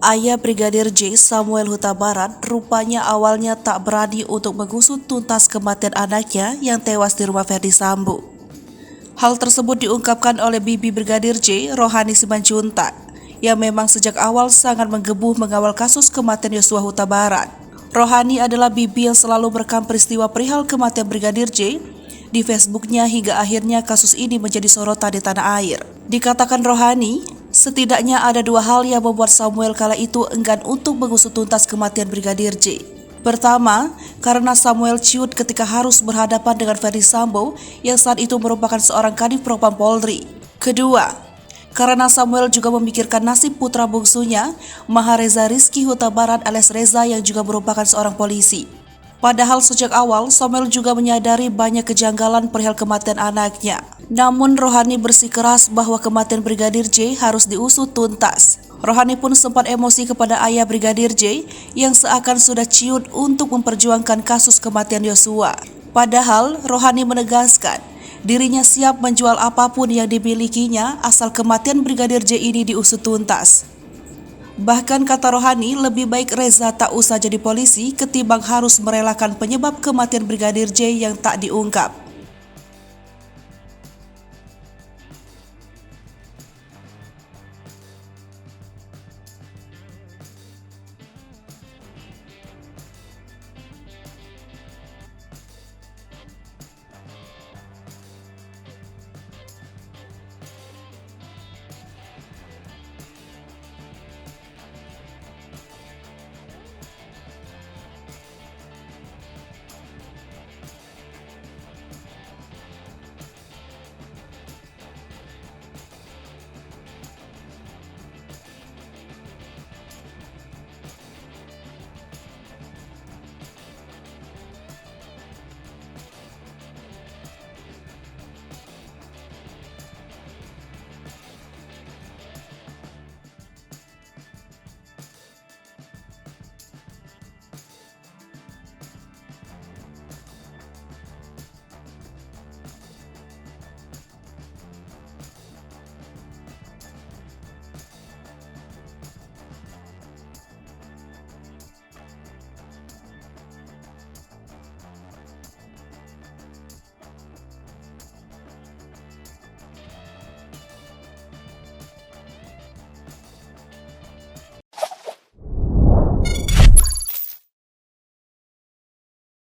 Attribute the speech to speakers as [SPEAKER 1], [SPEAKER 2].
[SPEAKER 1] Ayah Brigadir J, Samuel Huta Barat, rupanya awalnya tak berani untuk mengusut tuntas kematian anaknya yang tewas di rumah Ferdy Sambo. Hal tersebut diungkapkan oleh bibi Brigadir J, Rohani Simanjuntak, yang memang sejak awal sangat menggebu mengawal kasus kematian Yosua Huta Barat. Rohani adalah bibi yang selalu merekam peristiwa perihal kematian Brigadir J di Facebooknya hingga akhirnya kasus ini menjadi sorotan di tanah air. Dikatakan Rohani, setidaknya ada dua hal yang membuat Samuel kala itu enggan untuk mengusut tuntas kematian Brigadir J. Pertama, karena Samuel ciut ketika harus berhadapan dengan Ferdy Sambo yang saat itu merupakan seorang kadif Propam Polri. Kedua, karena Samuel juga memikirkan nasib putra bungsunya, Mahareza Rizky Huta Barat alias Reza yang juga merupakan seorang polisi. Padahal sejak awal, Samuel juga menyadari banyak kejanggalan perihal kematian anaknya. Namun Rohani bersikeras bahwa kematian Brigadir J harus diusut tuntas. Rohani pun sempat emosi kepada ayah Brigadir J yang seakan sudah ciut untuk memperjuangkan kasus kematian Yosua. Padahal Rohani menegaskan dirinya siap menjual apapun yang dimilikinya asal kematian Brigadir J ini diusut tuntas. Bahkan kata Rohani, lebih baik Reza tak usah jadi polisi ketimbang harus merelakan penyebab kematian Brigadir J yang tak diungkap.